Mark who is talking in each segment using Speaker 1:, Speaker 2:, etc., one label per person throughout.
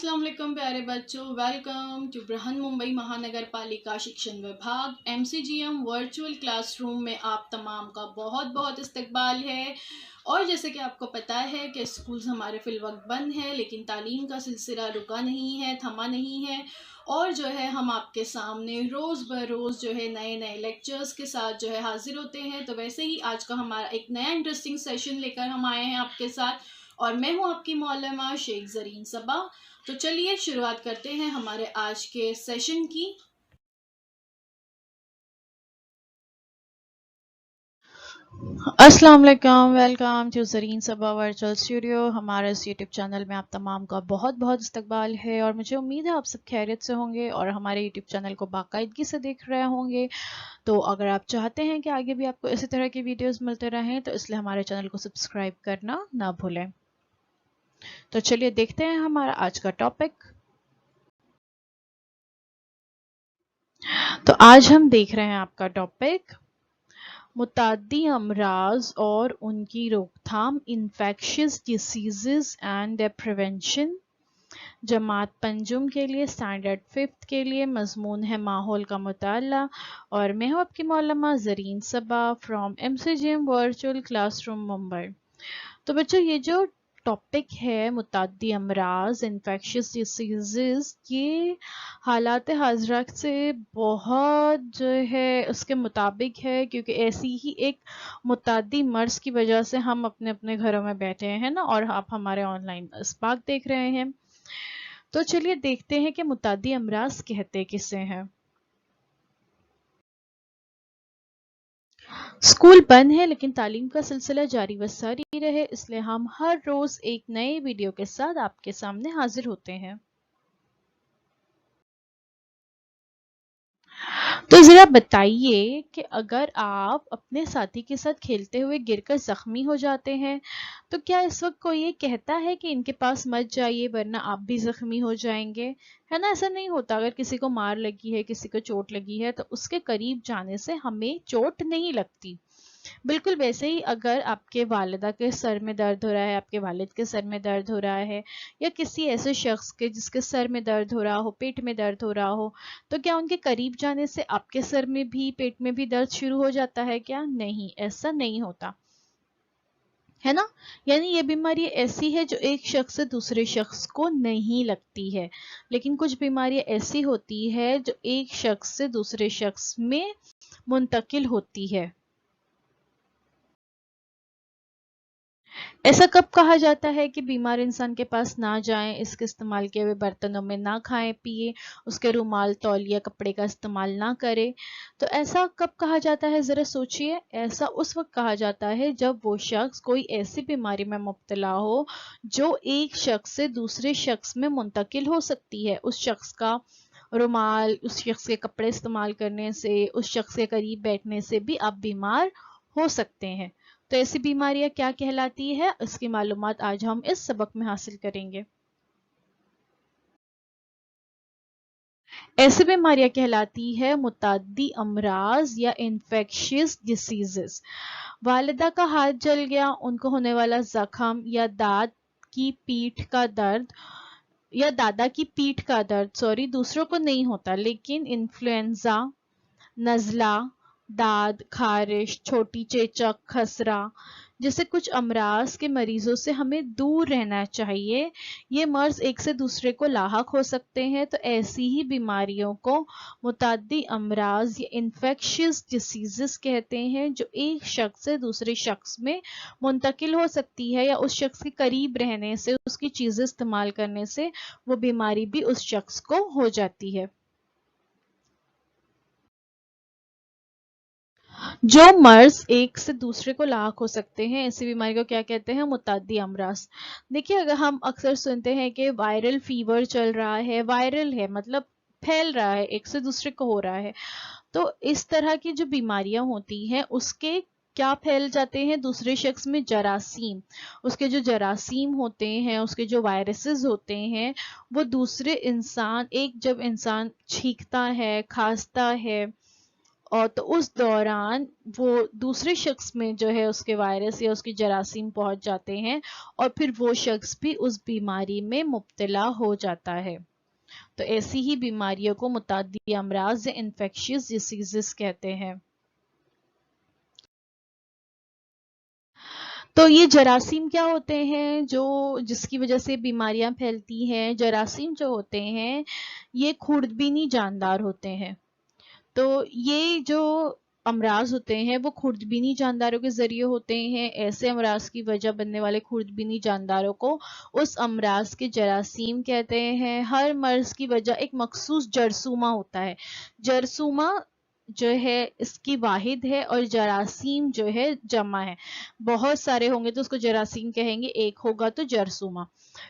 Speaker 1: अस्सलाम वालेकुम प्यारे बच्चों, वेलकम टू बृहन मुंबई महानगर पालिका शिक्षण विभाग MCGM वर्चुअल क्लासरूम में आप तमाम का बहुत बहुत इस्तकबाल है। और जैसे कि आपको पता है कि स्कूल्स हमारे फिलवक्त बंद है, लेकिन तालीम का सिलसिला रुका नहीं है, थमा नहीं है। और जो है हम आपके सामने रोज़ बरोज़ जो है नए नए लेक्चर्स के साथ जो है हाजिर होते हैं। तो वैसे ही आज का हमारा एक नया इंटरेस्टिंग सेशन लेकर हम आए हैं आपके साथ, और मैं हूँ आपकी मौलमा शेख ज़रीन सबा। तो चलिए शुरुआत करते हैं हमारे आज के सेशन की। अस्सलाम वालेकुम, welcome to Zareen Saba virtual studio. हमारे इस यूट्यूब चैनल में आप तमाम का बहुत बहुत इस्तकबाल है और मुझे उम्मीद है आप सब खैरियत से होंगे और हमारे यूट्यूब चैनल को बाकायदगी से देख रहे होंगे। तो अगर आप चाहते हैं कि आगे भी आपको इसी तरह की वीडियोस मिलते रहें तो इसलिए हमारे चैनल को सब्सक्राइब करना ना भूलें। तो चलिए देखते हैं हमारा आज का टॉपिक। तो आज हम देख रहे हैं आपका टॉपिक मुताद्दी अमराज और उनकी रोकथाम, infectious diseases and their prevention. जमात पंजुम के लिए स्टैंडर्ड 5th के लिए मजमून है माहौल का मुताला, और मैं हूँ आपकी मौलमा Zareen Saba from MCGM virtual classroom Mumbai. तो बच्चों, ये जो टॉपिक है मुताद्दी अमराज, इन्फेक्शियस डिसीजेस, ये हालात हाजरा से बहुत जो है उसके मुताबिक है, क्योंकि ऐसी ही एक मुताद्दी मर्ज की वजह से हम अपने अपने घरों में बैठे हैं ना, और आप हमारे ऑनलाइन इसबाक देख रहे हैं। तो चलिए देखते हैं कि मुताद्दी अमराज कहते किसे हैं। स्कूल बंद है लेकिन तालीम का सिलसिला जारी व सारी रहे, इसलिए हम हर रोज एक नए वीडियो के साथ आपके सामने हाजिर होते हैं। तो जरा बताइए कि अगर आप अपने साथी के साथ खेलते हुए गिरकर जख्मी हो जाते हैं तो क्या इस वक्त कोई ये कहता है कि इनके पास मत जाइए वरना आप भी जख्मी हो जाएंगे? है ना, ऐसा नहीं होता। अगर किसी को मार लगी है, किसी को चोट लगी है, तो उसके करीब जाने से हमें चोट नहीं लगती। बिल्कुल वैसे ही अगर आपके वालिदा के सर में दर्द हो रहा है, आपके वालिद के सर में दर्द हो रहा है, या किसी ऐसे शख्स के जिसके सर में दर्द हो रहा हो, पेट में दर्द हो रहा हो, तो क्या उनके करीब जाने से आपके सर में भी, पेट में भी दर्द शुरू हो जाता है क्या? नहीं, ऐसा नहीं होता है ना। यानी ये बीमारी ऐसी है जो एक शख्स से दूसरे शख्स को नहीं लगती है, लेकिन कुछ बीमारियां ऐसी होती है जो एक शख्स से दूसरे शख्स में मुंतकिल होती है। ऐसा कब कहा जाता है कि बीमार इंसान के पास ना जाएं, इसके इस्तेमाल किए हुए बर्तनों में ना खाएं पिए, उसके रुमाल, तौलिया, कपड़े का इस्तेमाल ना करें? तो ऐसा कब कहा जाता है, जरा सोचिए। ऐसा उस वक्त कहा जाता है जब वो शख्स कोई ऐसी बीमारी में मुब्तला हो जो एक शख्स से दूसरे शख्स में मुंतकिल हो सकती है। उस शख्स का रुमाल, उस शख्स के कपड़े इस्तेमाल करने से, उस शख्स के करीब बैठने से भी आप बीमार हो सकते हैं। तो ऐसी बीमारियां क्या कहलाती है, इसकी मालूमात आज हम इस सबक में हासिल करेंगे। ऐसी बीमारियां कहलाती है मुताद्दी अमराज या इन्फेक्शियस डिसीजेस। वालिदा का हाथ जल गया, उनको होने वाला जख्म, या दाद की पीठ का दर्द, या दादा की पीठ का दर्द, सॉरी, दूसरों को नहीं होता, लेकिन इन्फ्लुएंजा, नज़ला, दाद, खारिश, छोटी चेचक, खसरा जैसे कुछ अमराज के मरीजों से हमें दूर रहना चाहिए। ये मर्ज एक से दूसरे को लाहक हो सकते हैं। तो ऐसी ही बीमारियों को मुताद्दी अमराज या इन्फेक्शियस डिसीजेस कहते हैं, जो एक शख्स से दूसरे शख्स में मुंतकिल हो सकती है, या उस शख्स के करीब रहने से, उसकी चीजें इस्तेमाल करने से वो बीमारी भी उस शख्स को हो जाती है। जो मर्ज एक से दूसरे को लाक हो सकते हैं, ऐसी बीमारी को क्या कहते हैं, मुताद्दी अमराज। देखिए, अगर हम अक्सर सुनते हैं कि वायरल फीवर चल रहा है, वायरल है मतलब फैल रहा है, एक से दूसरे को हो रहा है, तो इस तरह की जो बीमारियां होती हैं उसके क्या फैल जाते हैं दूसरे शख्स में, जरासीम। उसके जो जरासीम होते हैं, उसके जो वायरसेस होते हैं, वो दूसरे इंसान, एक जब इंसान छींकता है, खांसता है, اور تو اس دوران وہ دوسرے شخص میں جو ہے اس کے وائرس یا اس کی جراثیم پہنچ جاتے ہیں اور پھر وہ شخص بھی اس بیماری میں مبتلا ہو جاتا ہے. تو ایسی ہی بیماریوں کو متعدی امراض یا انفیکشس ڈیسیزز کہتے ہیں. تو یہ جراثیم کیا ہوتے ہیں جس کی وجہ سے بیماریاں پھیلتی ہیں؟ جراثیم جو ہوتے ہیں یہ خوردبینی جاندار ہوتے ہیں. تو یہ جو امراض ہوتے ہیں وہ خوردبینی جانداروں کے ذریعے ہوتے ہیں. ایسے امراض کی وجہ بننے والے خوردبینی جانداروں کو اس امراض کے جراثیم کہتے ہیں. ہر مرض کی وجہ ایک مخصوص جرثومہ ہوتا ہے. جرثومہ جو ہے اس کی واحد ہے اور جراثیم جو ہے جمع ہے. بہت سارے ہوں گے تو اس کو جراثیم کہیں گے، ایک ہوگا تو جرثومہ.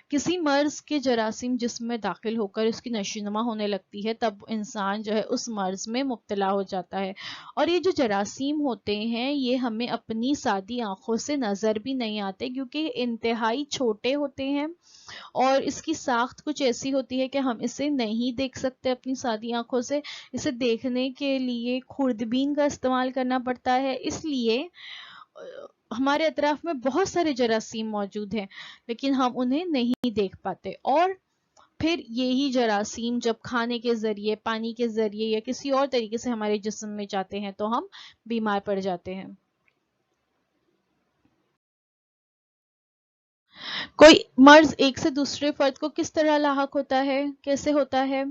Speaker 1: کسی مرض کے جراثیم جسم میں داخل ہو کر اس کی نشوونما ہونے لگتی ہے تب انسان جو ہے اس مرض میں مبتلا ہو جاتا ہے. اور یہ جو جراثیم ہوتے ہیں یہ ہمیں اپنی سادی آنکھوں سے نظر بھی نہیں آتے کیونکہ یہ انتہائی چھوٹے ہوتے ہیں اور اس کی ساخت کچھ ایسی ہوتی ہے کہ ہم اسے نہیں دیکھ سکتے اپنی سادی آنکھوں سے. اسے دیکھنے کے لیے خوردبین کا استعمال کرنا پڑتا ہے. اس لیے ہمارے اطراف میں بہت سارے جراثیم موجود ہیں لیکن ہم انہیں نہیں دیکھ پاتے. اور پھر یہی جراثیم جب کھانے کے ذریعے، پانی کے ذریعے یا کسی اور طریقے سے ہمارے جسم میں جاتے ہیں تو ہم بیمار پڑ جاتے ہیں. کوئی مرض ایک سے دوسرے فرد کو کس طرح لاحق ہوتا ہے، کیسے ہوتا ہے؟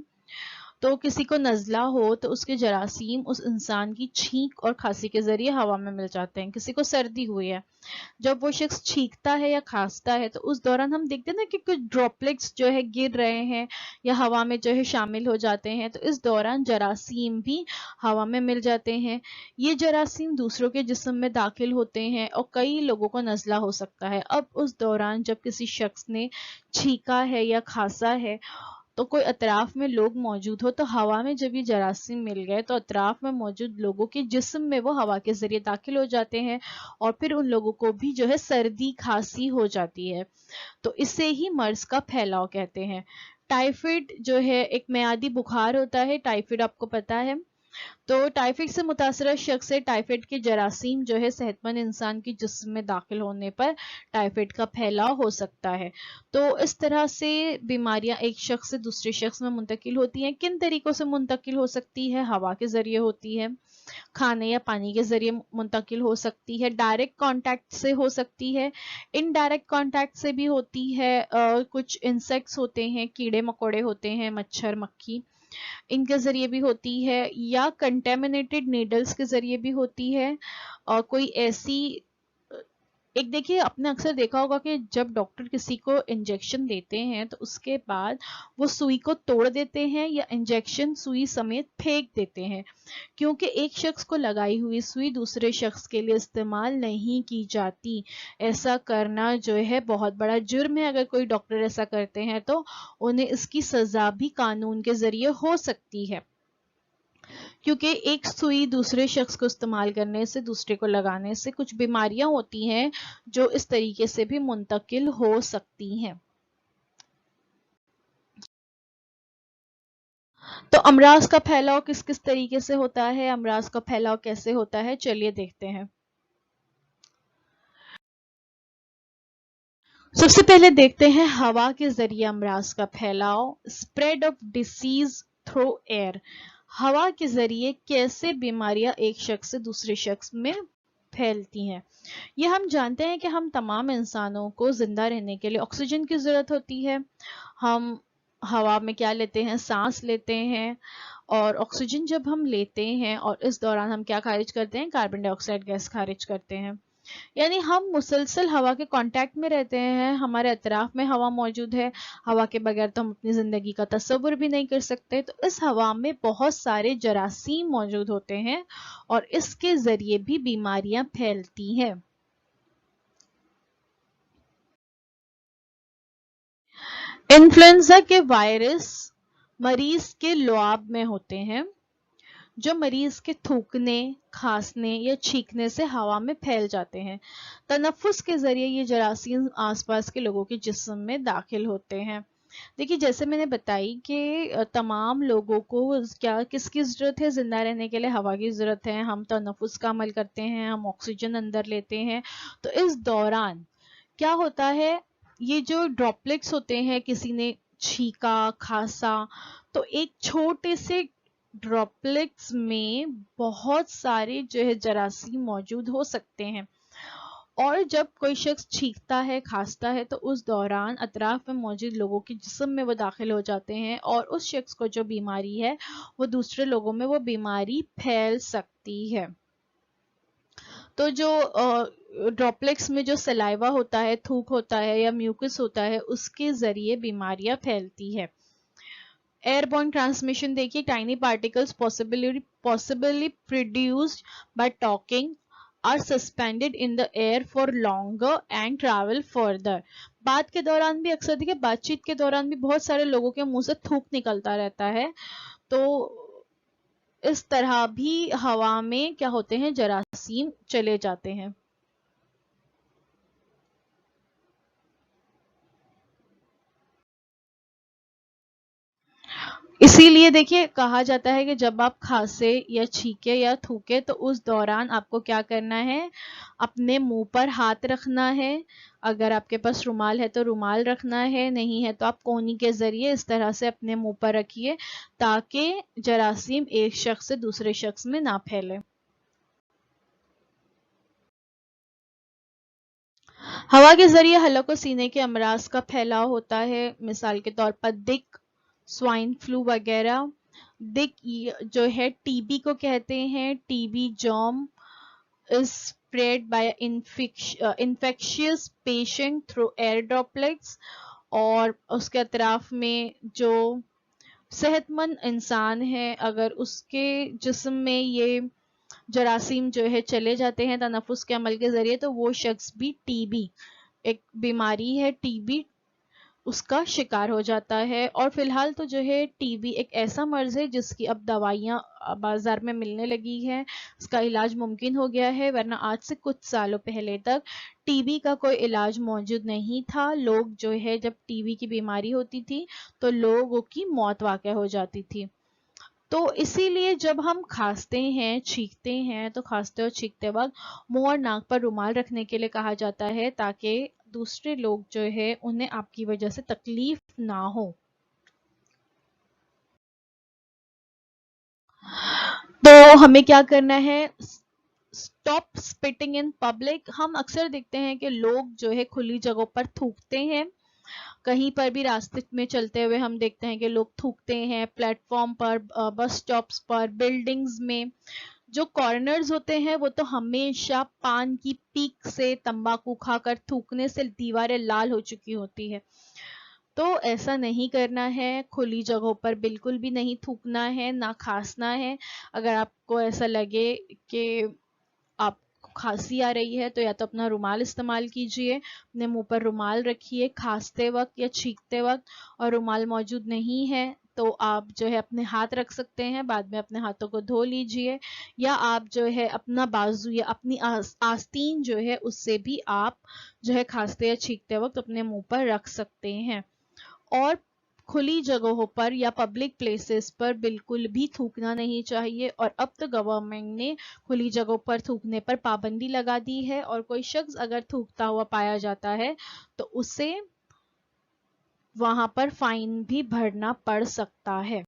Speaker 1: تو کسی کو نزلہ ہو تو اس کے جراثیم اس انسان کی چھینک اور کھانسی کے ذریعے ہوا میں مل جاتے ہیں. کسی کو سردی ہوئی ہے، جب وہ شخص چھینکتا ہے یا کھانستا ہے تو اس دوران ہم دیکھتے ہیں نا کہ کچھ ڈراپلیٹس جو ہے گر رہے ہیں یا ہوا میں جو ہے شامل ہو جاتے ہیں. تو اس دوران جراثیم بھی ہوا میں مل جاتے ہیں. یہ جراثیم دوسروں کے جسم میں داخل ہوتے ہیں اور کئی لوگوں کو نزلہ ہو سکتا ہے. اب اس دوران جب کسی شخص نے چھینکا ہے یا کھانسا ہے تو کوئی اطراف میں لوگ موجود ہو تو ہوا میں جب یہ جراثیم مل گئے تو اطراف میں موجود لوگوں کے جسم میں وہ ہوا کے ذریعے داخل ہو جاتے ہیں اور پھر ان لوگوں کو بھی جو ہے سردی کھانسی ہو جاتی ہے. تو اسے ہی مرض کا پھیلاؤ کہتے ہیں. ٹائیفائڈ جو ہے ایک میعادی بخار ہوتا ہے. ٹائیفائڈ آپ کو پتا ہے. تو ٹائیفائڈ سے متاثرہ شخص سے ٹائیفائڈ کے جراثیم جو ہے صحت مند انسان کے جسم میں داخل ہونے پر ٹائیفائڈ کا پھیلاؤ ہو سکتا ہے. تو اس طرح سے بیماریاں ایک شخص سے دوسرے شخص میں منتقل ہوتی ہیں. کن طریقوں سے منتقل ہو سکتی ہے؟ ہوا کے ذریعے ہوتی ہے، کھانے یا پانی کے ذریعے منتقل ہو سکتی ہے، ڈائریکٹ کانٹیکٹ سے ہو سکتی ہے، انڈائریکٹ کانٹیکٹ سے بھی ہوتی ہے. کچھ انسیکٹس ہوتے ہیں، کیڑے مکوڑے ہوتے ہیں، مچھر مکھی، ان کے ذریعے بھی ہوتی ہے یا کنٹامینیٹڈ نیڈلز کے ذریعے بھی ہوتی ہے. اور کوئی ایسی ایک دیکھیے آپ نے اکثر دیکھا ہوگا کہ جب ڈاکٹر کسی کو انجیکشن دیتے ہیں تو اس کے بعد وہ سوئی کو توڑ دیتے ہیں یا انجیکشن سوئی سمیت پھینک دیتے ہیں کیونکہ ایک شخص کو لگائی ہوئی سوئی دوسرے شخص کے لیے استعمال نہیں کی جاتی. ایسا کرنا جو ہے بہت بڑا جرم ہے. اگر کوئی ڈاکٹر ایسا کرتے ہیں تو انہیں اس کی سزا بھی قانون کے ذریعے ہو سکتی ہے کیونکہ ایک سوئی دوسرے شخص کو استعمال کرنے سے، دوسرے کو لگانے سے کچھ بیماریاں ہوتی ہیں جو اس طریقے سے بھی منتقل ہو سکتی ہیں. تو امراض کا پھیلاؤ کس کس طریقے سے ہوتا ہے؟ امراض کا پھیلاؤ کیسے ہوتا ہے؟ چلیے دیکھتے ہیں. سب سے پہلے دیکھتے ہیں ہوا کے ذریعے امراض کا پھیلاؤ. Spread of disease through air. ہوا کے ذریعے کیسے بیماریاں ایک شخص سے دوسرے شخص میں پھیلتی ہیں. یہ ہم جانتے ہیں کہ ہم تمام انسانوں کو زندہ رہنے کے لیے آکسیجن کی ضرورت ہوتی ہے. ہم ہوا میں کیا لیتے ہیں؟ سانس لیتے ہیں. اور آکسیجن جب ہم لیتے ہیں اور اس دوران ہم کیا خارج کرتے ہیں؟ کاربن ڈائی آکسائڈ گیس خارج کرتے ہیں. یعنی ہم مسلسل ہوا کے کانٹیکٹ میں رہتے ہیں. ہمارے اطراف میں ہوا موجود ہے. ہوا کے بغیر تو ہم اپنی زندگی کا تصور بھی نہیں کر سکتے. تو اس ہوا میں بہت سارے جراثیم موجود ہوتے ہیں اور اس کے ذریعے بھی بیماریاں پھیلتی ہیں. انفلوئنزا کے وائرس مریض کے لعاب میں ہوتے ہیں جو مریض کے تھوکنے، کھانسنے یا چھینکنے سے ہوا میں پھیل جاتے ہیں. تنفس کے ذریعے یہ جراثیم آس پاس کے لوگوں کے جسم میں داخل ہوتے ہیں. देखिए जैसे मैंने बताई कि तमाम लोगों को क्या किसकी ज़रूरत है ज़िंदा रहने के लिए? हवा की ज़रूरत है। हम तनफ़ुस का अमल करते हैं, हम ऑक्सीजन अंदर लेते हैं। तो इस दौरान क्या होता है, ये जो ड्रॉपलेट्स होते हैं, किसी ने छींका, खांसा, तो एक छोटे से ड्रॉपलेट्स में बहुत सारे जो है जरासीम मौजूद हो सकते हैं। और जब कोई शख्स छींकता है, खांसता है, तो उस दौरान अतराफ में मौजूद लोगों के जिस्म में वो दाखिल हो जाते हैं और उस शख्स को जो बीमारी है वो दूसरे लोगों में वो बीमारी फैल सकती है। तो जो ड्रॉपलेट्स में जो सलाइवा होता है, थूक होता है या म्यूकस होता है, उसके जरिए बीमारियां फैलती है। एयरबॉर्न ट्रांसमिशन देखिए, tiny particles possibly produced by talking are suspended in the air for longer and travel further. बात के दौरान भी अक्सर देखिए, बातचीत के दौरान भी बहुत सारे लोगों के मुंह से थूक निकलता रहता है। तो इस तरह भी हवा में क्या होते हैं, जरासीम चले जाते हैं। इसीलिए देखिए कहा जाता है कि जब आप खांसे या छींके या थूके तो उस दौरान आपको क्या करना है, अपने मुंह पर हाथ रखना है। अगर आपके पास रुमाल है तो रुमाल रखना है, नहीं है तो आप कोनी के जरिए इस तरह से अपने मुंह पर रखिए ताकि जरासीम एक शख्स से दूसरे शख्स में ना फैले। हवा के जरिए हलक और सीने के अमराज का फैलाव होता है, मिसाल के तौर पर दिक, स्वाइन फ्लू वगैरह। दिक जो है टीबी को कहते हैं, TB germ is spread by infectious patient through air droplets। और उसके अतराफ में जो सेहतमंद इंसान है, अगर उसके जिस्म में ये जरासीम जो है चले जाते हैं तनफुस के अमल के जरिए, तो वो शख्स भी टीबी, एक बीमारी है टीबी, उसका शिकार हो जाता है। और फिलहाल तो जो है टीबी एक ऐसा मर्ज है जिसकी अब दवाइयाँ बाजार में मिलने लगी हैं, उसका इलाज मुमकिन हो गया है, वरना आज से कुछ सालों पहले तक टीबी का कोई इलाज मौजूद नहीं था। लोग जो है जब टीबी की बीमारी होती थी तो लोगों की मौत वाक़या हो जाती थी। तो इसीलिए जब हम खांसते हैं, छींकते हैं, तो खांसते और छींकते वक्त मुंह और नाक पर रुमाल रखने के लिए कहा जाता है ताकि दूसरे लोग जो है उन्हें आपकी वजह से तकलीफ ना हो। तो हमें क्या करना है, स्टॉप स्पिटिंग इन पब्लिक। हम अक्सर देखते हैं कि लोग जो है खुली जगहों पर थूकते हैं, कहीं पर भी रास्ते में चलते हुए हम देखते हैं कि लोग थूकते हैं, प्लेटफॉर्म पर, बस स्टॉप्स पर, बिल्डिंग्स में। जो कॉर्नर्स होते हैं वो तो हमेशा पान की पीक से, तंबाकू खाकर थूकने से दीवारें लाल हो चुकी होती है। तो ऐसा नहीं करना है, खुली जगहों पर बिल्कुल भी नहीं थूकना है, ना खांसना है। अगर आपको ऐसा लगे कि आपको खांसी आ रही है तो या तो अपना रुमाल इस्तेमाल कीजिए, अपने मुंह पर रुमाल रखिए खांसते वक्त या छींकते वक्त। और रुमाल मौजूद नहीं है तो आप जो है अपने हाथ रख सकते हैं, बाद में अपने हाथों को धो लीजिए, या आप जो है अपना बाजू या अपनी आस्तीन जो है उससे भी आप जो है खांसते या छींकते वक्त अपने मुंह पर रख सकते हैं। और खुली जगहों पर या पब्लिक प्लेसेस पर बिल्कुल भी थूकना नहीं चाहिए। और अब तो गवर्नमेंट ने खुली जगहों पर थूकने पर पाबंदी लगा दी है, और कोई शख्स अगर थूकता हुआ पाया जाता है तो उसे वहां पर फाइन भी भरना पड़ सकता है।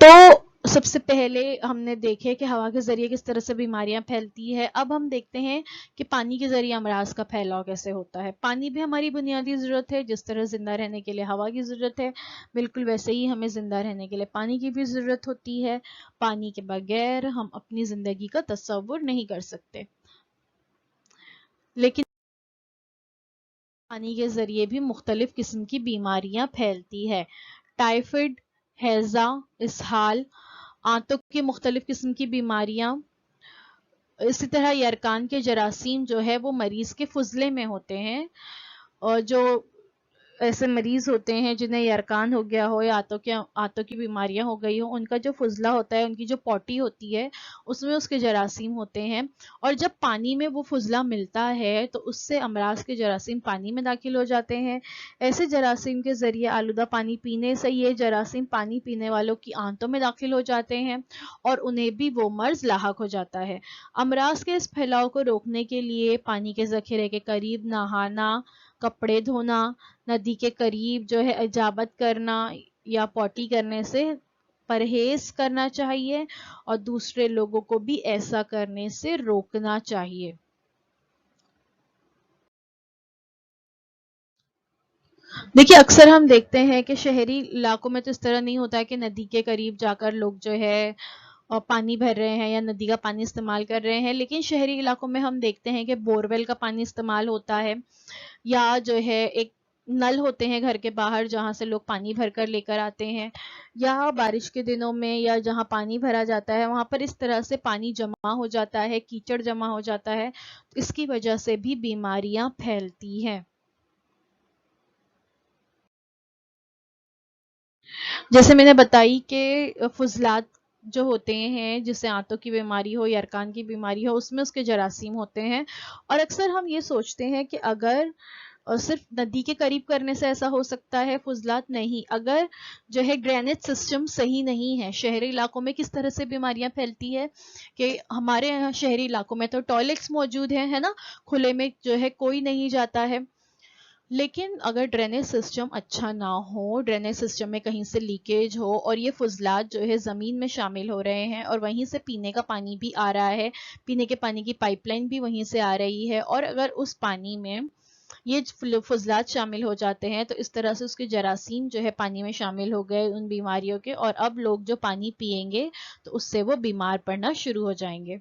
Speaker 1: तो सबसे पहले हमने देखे कि हवा के जरिए किस तरह से बीमारियां फैलती है। अब हम देखते हैं कि पानी के जरिए अमराज का फैलाव कैसे होता है। पानी भी हमारी बुनियादी ज़रूरत है, जिस तरह जिंदा रहने के लिए हवा की ज़रूरत है, बिल्कुल वैसे ही हमें जिंदा रहने के लिए पानी की भी ज़रूरत होती है। पानी के बगैर हम अपनी ज़िंदगी का तस्वुर नहीं कर सकते। लेकिन पानी के जरिए भी मुख्तलिफ किस्म की बीमारियां फैलती है। टाइफाइड, हैजा, इसहाल, आंतों की मुख्तलिफ किस्म की बीमारियां। इसी तरह यरकान के जरासीम जो है वो मरीज के फुजले में होते हैं, और जो ایسے مریض ہوتے ہیں جنہیں یرکان ہو گیا ہو یا آنتوں کی بیماریاں ہو گئی ہوں، ان کا جو فضلہ ہوتا ہے، ان کی جو پوٹی ہوتی ہے، اس میں اس کے جراثیم ہوتے ہیں، اور جب پانی میں وہ فضلہ ملتا ہے تو اس سے امراض کے جراثیم پانی میں داخل ہو جاتے ہیں۔ ایسے جراثیم کے ذریعے آلودہ پانی پینے سے یہ جراثیم پانی پینے والوں کی آنتوں میں داخل ہو جاتے ہیں اور انہیں بھی وہ مرض لاحق ہو جاتا ہے۔ امراض کے اس پھیلاؤ کو روکنے کے لیے پانی کے ذخیرے کے قریب نہانا، کپڑے دھونا، ندی کے قریب جو ہے اجابت کرنا یا پوٹی کرنے سے پرہیز کرنا چاہیے، اور دوسرے لوگوں کو بھی ایسا کرنے سے روکنا چاہیے۔ دیکھیے اکثر ہم دیکھتے ہیں کہ شہری علاقوں میں تو اس طرح نہیں ہوتا ہے کہ ندی کے قریب جا کر لوگ جو ہے پانی بھر رہے ہیں یا ندی کا پانی استعمال کر رہے ہیں، لیکن شہری علاقوں میں ہم دیکھتے ہیں کہ بورویل کا پانی استعمال ہوتا ہے، یا جو ہے ایک نل ہوتے ہیں گھر کے باہر جہاں سے لوگ پانی بھر کر لے کر آتے ہیں، یا بارش کے دنوں میں یا جہاں پانی بھرا جاتا ہے وہاں پر اس طرح سے پانی جمع ہو جاتا ہے، کیچڑ جمع ہو جاتا ہے، اس کی وجہ سے بھی بیماریاں پھیلتی ہیں۔ جیسے میں نے بتائی کہ فضلات جو ہوتے ہیں، جسے آنتوں کی بیماری ہو یا یرکان کی بیماری ہو، اس میں اس کے جراثیم ہوتے ہیں، اور اکثر ہم یہ سوچتے ہیں کہ اگر صرف ندی کے قریب کرنے سے ایسا ہو سکتا ہے فضلات، نہیں، اگر جو ہے ڈرینیج سسٹم صحیح نہیں ہے۔ شہری علاقوں میں کس طرح سے بیماریاں پھیلتی ہے کہ ہمارے یہاں شہری علاقوں میں تو ٹوائلٹس موجود ہیں، ہے نا، کھلے میں جو ہے کوئی نہیں جاتا ہے، لیکن اگر ڈرینیج سسٹم اچھا نہ ہو، ڈرینیج سسٹم میں کہیں سے لیکیج ہو اور یہ فضلات جو ہے زمین میں شامل ہو رہے ہیں اور وہیں سے پینے کا پانی بھی آ رہا ہے، پینے کے پانی کی پائپ لائن بھی وہیں سے آ رہی ہے، اور اگر اس پانی میں یہ فضلات شامل ہو جاتے ہیں تو اس طرح سے اس کے جراثیم جو ہے پانی میں شامل ہو گئے ان بیماریوں کے، اور اب لوگ جو پانی پئیں گے تو اس سے وہ بیمار پڑنا شروع ہو جائیں گے۔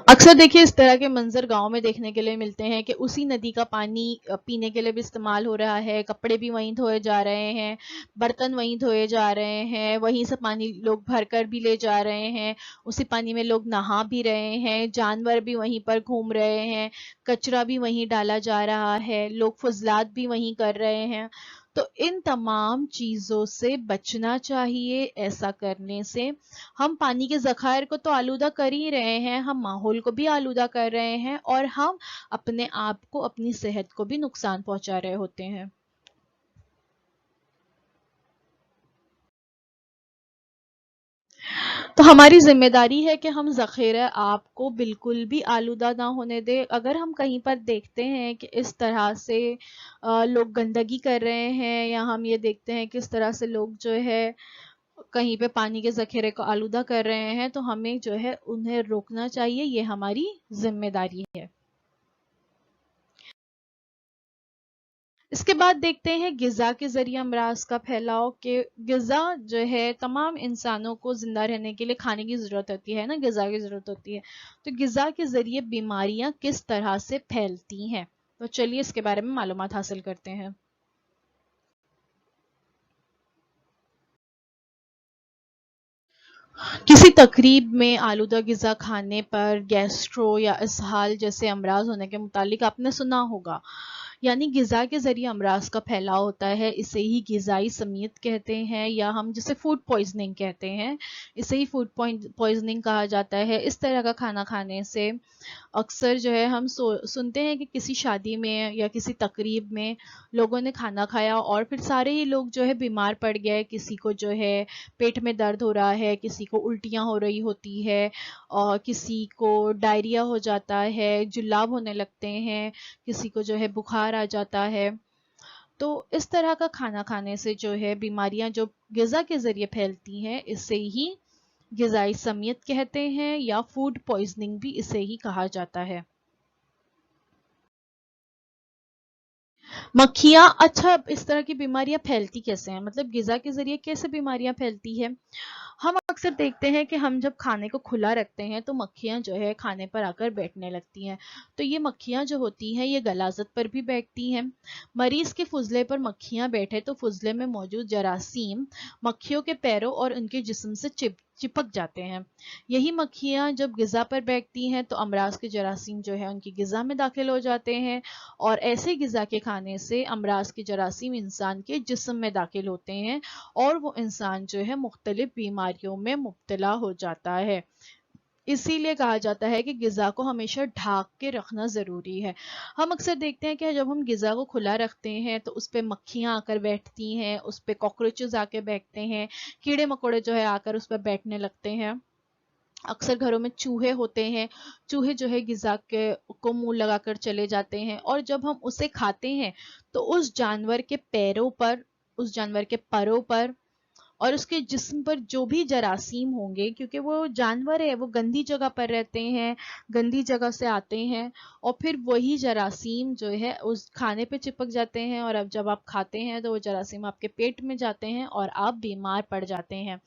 Speaker 1: اکثر دیکھیے اس طرح کے منظر گاؤں میں دیکھنے کے لیے ملتے ہیں کہ اسی ندی کا پانی پینے کے لیے بھی استعمال ہو رہا ہے، کپڑے بھی وہیں دھوئے جا رہے ہیں، برتن وہیں دھوئے جا رہے ہیں، وہیں سے پانی لوگ بھر کر بھی لے جا رہے ہیں، اسی پانی میں لوگ نہا بھی رہے ہیں، جانور بھی وہیں پر گھوم رہے ہیں، کچرا بھی وہیں ڈالا جا رہا ہے، لوگ فضلات بھی وہیں کر رہے ہیں۔ تو ان تمام چیزوں سے بچنا چاہیے۔ ایسا کرنے سے ہم پانی کے ذخائر کو تو آلودہ کر ہی رہے ہیں، ہم ماحول کو بھی آلودہ کر رہے ہیں، اور ہم اپنے آپ کو، اپنی صحت کو بھی نقصان پہنچا رہے ہوتے ہیں۔ تو ہماری ذمہ داری ہے کہ ہم ذخیرہ آب کو بالکل بھی آلودہ نہ ہونے دیں۔ اگر ہم کہیں پر دیکھتے ہیں کہ اس طرح سے لوگ گندگی کر رہے ہیں، یا ہم یہ دیکھتے ہیں کہ اس طرح سے لوگ جو ہے کہیں پہ پانی کے ذخیرے کو آلودہ کر رہے ہیں، تو ہمیں جو ہے انہیں روکنا چاہیے، یہ ہماری ذمہ داری ہے۔ اس کے بعد دیکھتے ہیں غذا کے ذریعے امراض کا پھیلاؤ، کہ غذا جو ہے تمام انسانوں کو زندہ رہنے کے لیے کھانے کی ضرورت ہوتی ہے نا، غذا کی ضرورت ہوتی ہے، تو غذا کے ذریعے بیماریاں کس طرح سے پھیلتی ہیں، تو چلیے اس کے بارے میں معلومات حاصل کرتے ہیں۔ کسی تقریب میں آلودہ غذا کھانے پر گیسٹرو یا اسہال جیسے امراض ہونے کے متعلق آپ نے سنا ہوگا، یعنی غذا کے ذریعے امراض کا پھیلاؤ ہوتا ہے، اسے ہی غذائی سمیت کہتے ہیں، یا ہم جسے فوڈ پوائزننگ کہتے ہیں، اسے ہی فوڈ پوائزننگ کہا جاتا ہے۔ اس طرح کا کھانا کھانے سے اکثر جو ہے ہم سنتے ہیں کہ کسی شادی میں یا کسی تقریب میں لوگوں نے کھانا کھایا اور پھر سارے ہی لوگ جو ہے بیمار پڑ گئے، کسی کو جو ہے پیٹ میں درد ہو رہا ہے، کسی کو الٹیاں ہو رہی ہوتی ہے، اور کسی کو ڈائریا ہو جاتا ہے، جلاب ہونے لگتے ہیں، کسی کو جو ہے بخار آ جاتا ہے۔ تو اس طرح کا کھانا کھانے سے جو ہے بیماریاں جو غذا کے ذریعے پھیلتی ہیں، اسے ہی غذائی سمیت کہتے ہیں، یا فوڈ پوائزننگ بھی اسے ہی کہا جاتا ہے۔ مکھیاں، اچھا اس طرح کی بیماریاں پھیلتی کیسے ہیں، مطلب غذا کے ذریعے کیسے بیماریاں پھیلتی ہیں؟ हम अक्सर देखते हैं कि हम जब खाने को खुला रखते हैं तो मक्खियाँ जो है खाने पर आकर बैठने लगती हैं। तो ये मक्खियाँ जो होती हैं ये गलाज़त पर भी बैठती हैं। मरीज़ के फुज़ले पर मक्खियाँ बैठे तो फुज़ले में मौजूद जरासीम मक्खियों के पैरों और उनके जिस्म से चिपक जाते हैं। यही मक्खियाँ जब ग़िज़ा पर बैठती हैं तो अमराज के जरासीम जो है उनकी ग़िज़ा में दाखिल हो जाते हैं, और ऐसे ग़िज़ा के खाने से अमराज के जरासीम इंसान के जिस्म में दाखिल होते हैं और वो इंसान जो है मुख्तलिफ बीमारियों में मुब्तला हो जाता है। इसीलिए कहा जाता है कि ग़िज़ा को हमेशा ढाक के रखना ज़रूरी है। हम अक्सर देखते हैं कि जब हम ग़िज़ा को खुला रखते हैं तो उस पे मक्खियाँ आकर बैठती हैं, उस पे कॉकरोचेस आके बैठते हैं, कीड़े मकोड़े जो है आकर उस पर बैठने लगते हैं। अक्सर घरों में चूहे होते हैं, चूहे जो है ग़िज़ा के को मुंह लगाकर चले जाते हैं, और जब हम उसे खाते हैं तो उस जानवर के पैरों पर, उस जानवर के परों पर और उसके जिस्म पर जो भी जरासीम होंगे, क्योंकि वो जानवर है, वो गंदी जगह पर रहते हैं, गंदी जगह से आते हैं, और फिर वही जरासीम जो है उस खाने पे चिपक जाते हैं, और अब जब आप खाते हैं तो वो जरासीम आपके पेट में जाते हैं और आप बीमार पड़ जाते हैं।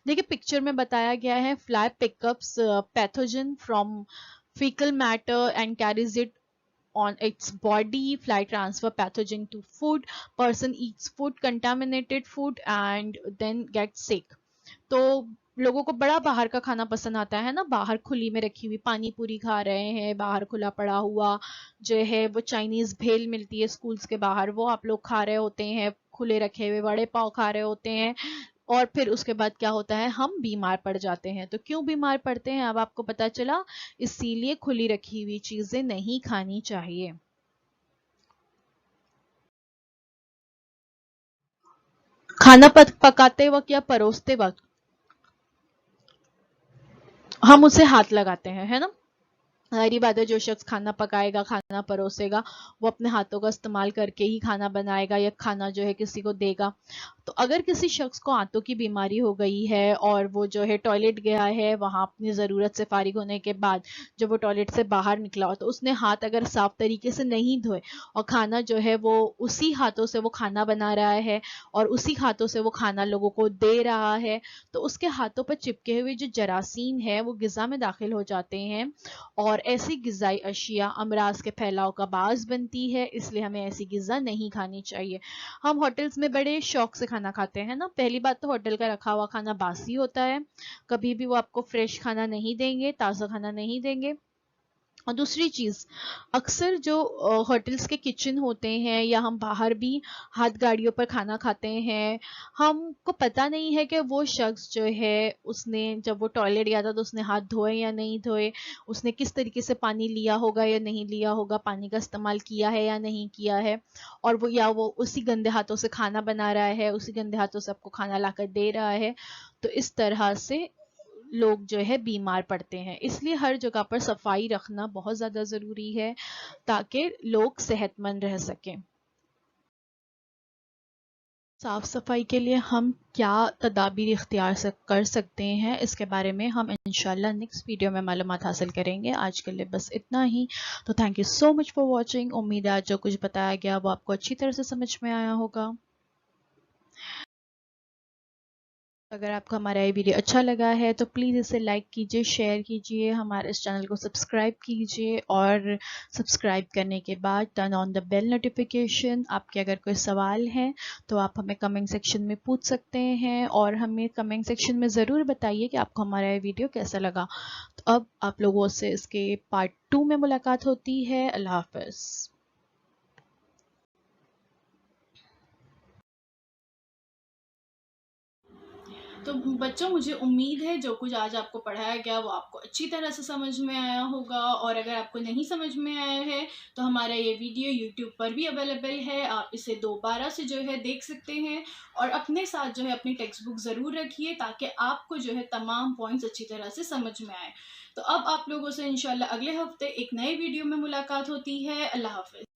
Speaker 1: देखिए पिक्चर में बताया गया है, fly pickups pathogen from fecal matter and carries it on its body. Fly transfer pathogen to food. Person eats food, contaminated food, and then gets sick. तो लोगों को बड़ा बाहर का खाना पसंद आता है ना, बाहर खुली में रखी हुई पानी पूरी खा रहे हैं, बाहर खुला पड़ा हुआ जो है वो चाइनीज भेल मिलती है स्कूल्स के बाहर, वो आप लोग खा रहे होते हैं, खुले रखे हुए बड़े पाव खा रहे होते हैं, और फिर उसके बाद क्या होता है, हम बीमार पड़ जाते हैं। तो क्यों बीमार पड़ते हैं अब आपको पता चला, इसीलिए खुली रखी हुई चीजें नहीं खानी चाहिए। खाना पकाते वक्त या परोसते वक्त हम उसे हाथ लगाते हैं, है ना। जाहिर बात है जो शख्स खाना पकाएगा, खाना परोसेगा, वो अपने हाथों का इस्तेमाल करके ही खाना बनाएगा या खाना जो है किसी को देगा। तो अगर किसी शख्स को आंतों की बीमारी हो गई है और वो जो है टॉयलेट गया है, वहां अपनी ज़रूरत से फारिग होने के बाद जब वो टॉयलेट से बाहर निकला हो तो उसने हाथ अगर साफ तरीके से नहीं धोए और खाना जो है वो उसी हाथों से वो खाना बना रहा है और उसी हाथों से वो खाना लोगों को दे रहा है, तो उसके हाथों पर चिपके हुए जो जरासीम है वो ग़िज़ा में दाखिल हो जाते हैं, और ऐसी ग़िज़ाई अशिया अमराज के फैलाव का बाज़ बनती है। इसलिए हमें ऐसी ग़िज़ा नहीं खानी चाहिए। हम होटल्स में बड़े शौक से खाना खाते हैं ना। पहली बात तो होटल का रखा हुआ खाना बासी होता है, कभी भी वो आपको फ्रेश खाना नहीं देंगे, ताज़ा खाना नहीं देंगे। और दूसरी चीज़, अक्सर जो होटल्स के किचन होते हैं या हम बाहर भी हाथ गाड़ियों पर खाना खाते हैं, हमको पता नहीं है कि वो शख्स जो है उसने जब वो टॉयलेट गया था तो उसने हाथ धोए या नहीं धोए, उसने किस तरीके से पानी लिया होगा या नहीं लिया होगा, पानी का इस्तेमाल किया है या नहीं किया है, और वो या वो उसी गंदे हाथों से खाना बना रहा है, उसी गंदे हाथों से आपको खाना लाकर दे रहा है। तो इस तरह से लोग जो है बीमार पड़ते हैं। इसलिए हर जगह पर सफाई रखना बहुत ज़्यादा ज़रूरी है ताकि लोग सेहतमंद रह सकें। साफ सफाई के लिए हम क्या तदाबीर इख्तियार कर सकते हैं, इसके बारे में हम इंशाल्लाह नेक्स्ट वीडियो में मालूमात हासिल करेंगे। आज के लिए बस इतना ही। तो thank you so much for watching. उम्मीद है आज जो कुछ बताया गया वो आपको अच्छी तरह से समझ में आया होगा। अगर आपको हमारा ये वीडियो अच्छा लगा है तो प्लीज़ इसे लाइक कीजिए, शेयर कीजिए, हमारे इस चैनल को सब्सक्राइब कीजिए, और सब्सक्राइब करने के बाद turn on the bell notification. आपके अगर कोई सवाल है तो आप हमें कमेंट सेक्शन में पूछ सकते हैं, और हमें कमेंट सेक्शन में ज़रूर बताइए कि आपको हमारा ये वीडियो कैसा लगा। तो अब आप लोगों से इसके पार्ट 2 में मुलाकात होती है। अल्लाह हाफ़िज़। तो बच्चों, मुझे उम्मीद है जो कुछ आज आपको पढ़ाया गया वो आपको अच्छी तरह से समझ में आया होगा, और अगर आपको नहीं समझ में आया है तो हमारा ये वीडियो YouTube पर भी अवेलेबल है, आप इसे दोबारा से जो है देख सकते हैं, और अपने साथ जो है अपनी टेक्स्ट बुक ज़रूर रखिए ताकि आपको जो है तमाम पॉइंट्स अच्छी तरह से समझ में आए। तो अब आप लोगों से इंशाल्लाह अगले हफ्ते एक नए वीडियो में मुलाकात होती है। अल्लाह हाफ़िज़।